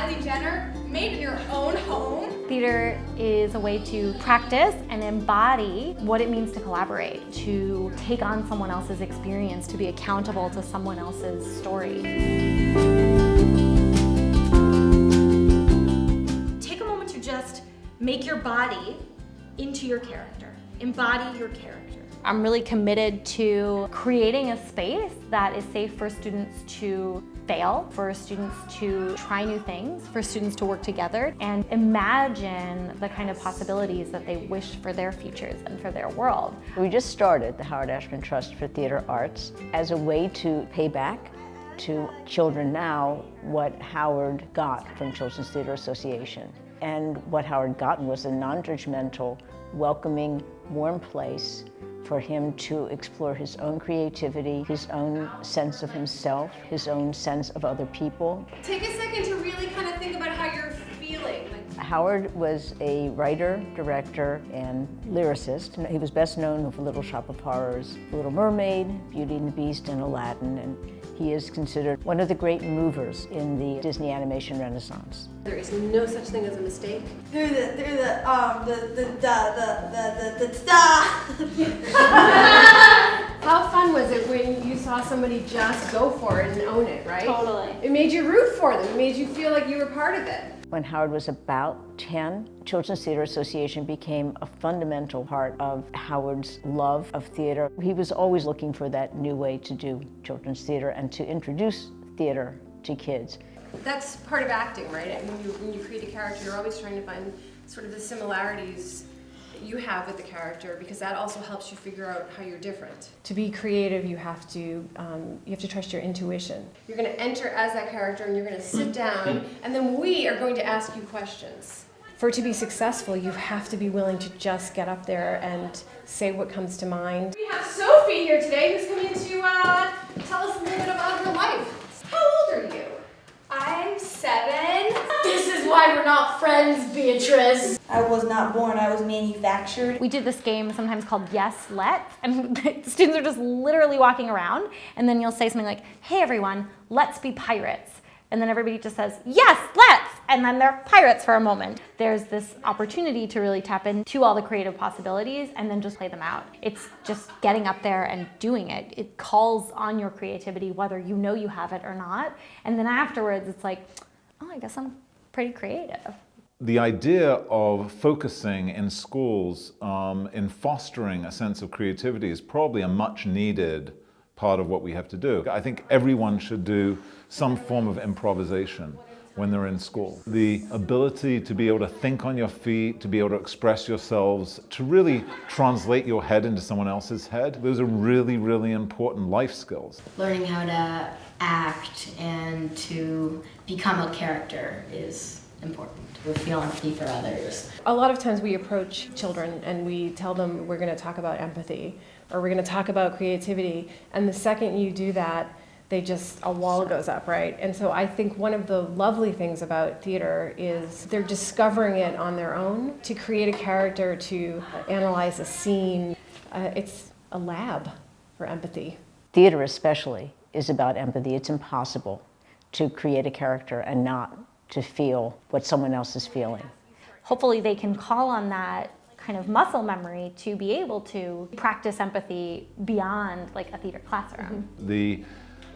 Kylie Jenner, made in your own home. Theater is a way to practice and embody what it means to collaborate, to take on someone else's experience, to be accountable to someone else's story. Take a moment to just make your body into your character. Embody your character. I'm really committed to creating a space that is safe for students to fail, for students to try new things, for students to work together and imagine the kind of possibilities that they wish for their futures and for their world. We just started the Howard Ashman Trust for Theater Arts as a way to pay back to children now what Howard got from Children's Theater Association. And what Howard got was a non-judgmental, welcoming, warm place for him to explore his own creativity, his own sense of himself, his own sense of other people. Take a second to really kind of think about how you're feeling. Howard was a writer, director, and lyricist. He was best known for Little Shop of Horrors, Little Mermaid, Beauty and the Beast, and Aladdin. And he is considered one of the great movers in the Disney animation renaissance. There is no such thing as a mistake. How fun was it when you saw somebody just go for it and own it, right? Totally. It made you root for them. It made you feel like you were part of it. When Howard was about 10, Children's Theater Association became a fundamental part of Howard's love of theater. He was always looking for that new way to do children's theater and to introduce theater to kids. That's part of acting, right? And when you create a character, you're always trying to find sort of the similarities that you have with the character, because that also helps you figure out how you're different. To be creative, you have to trust your intuition. You're going to enter as that character, and you're going to sit down, and then we are going to ask you questions. For it to be successful, you have to be willing to just get up there and say what comes to mind. We have Sophie here today, who's coming to tell us a little bit about her life. How old are you? I'm 7. This is why we're not friends, Beatrice. I was not born, I was manufactured. We did this game sometimes called Yes, Let's, and the students are just literally walking around, and then you'll say something like, hey everyone, let's be pirates. And then everybody just says, yes, let's! And then they're pirates for a moment. There's this opportunity to really tap into all the creative possibilities and then just play them out. It's just getting up there and doing it. It calls on your creativity whether you know you have it or not. And then afterwards, it's like, oh, I guess I'm pretty creative. The idea of focusing in schools in fostering a sense of creativity is probably a much needed part of what we have to do. I think everyone should do some form of improvisation when they're in school. The ability to be able to think on your feet, to be able to express yourselves, to really translate your head into someone else's head, those are really, really important life skills. Learning how to act and to become a character is important. We feel empathy for others. A lot of times we approach children and we tell them we're going to talk about empathy or we're going to talk about creativity, and the second you do that, a wall goes up, right? And so I think one of the lovely things about theater is they're discovering it on their own. To create a character, to analyze a scene, it's a lab for empathy. Theater especially is about empathy. It's impossible to create a character and not to feel what someone else is feeling. Hopefully they can call on that kind of muscle memory to be able to practice empathy beyond like a theater classroom. The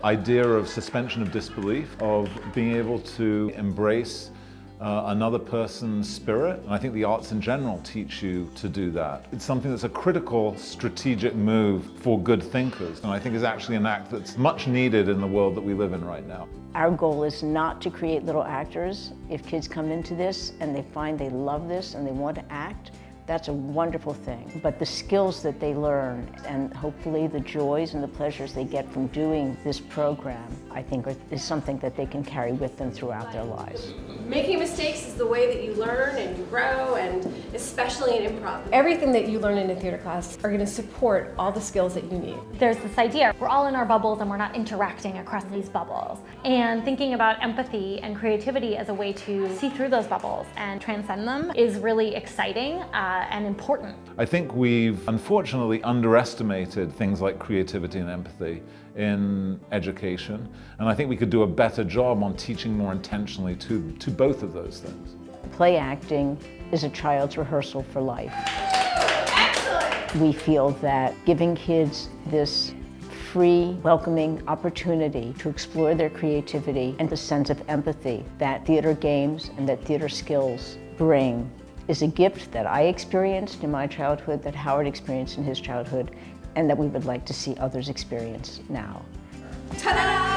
idea of suspension of disbelief, of being able to embrace another person's spirit. And I think the arts in general teach you to do that. It's something that's a critical strategic move for good thinkers. And I think is actually an act that's much needed in the world that we live in right now. Our goal is not to create little actors. If kids come into this and they find they love this and they want to act, that's a wonderful thing. But the skills that they learn and hopefully the joys and the pleasures they get from doing this program, I think is something that they can carry with them throughout their lives. Making mistakes is the way that you learn and you grow, and especially in improv. Everything that you learn in a theater class are going to support all the skills that you need. There's this idea, we're all in our bubbles and we're not interacting across these bubbles. And thinking about empathy and creativity as a way to see through those bubbles and transcend them is really exciting. and important. I think we've unfortunately underestimated things like creativity and empathy in education, and I think we could do a better job on teaching more intentionally to both of those things. Play acting is a child's rehearsal for life. We feel that giving kids this free, welcoming opportunity to explore their creativity and the sense of empathy that theater games and that theater skills bring is a gift that I experienced in my childhood, that Howard experienced in his childhood, and that we would like to see others experience now. Ta-da!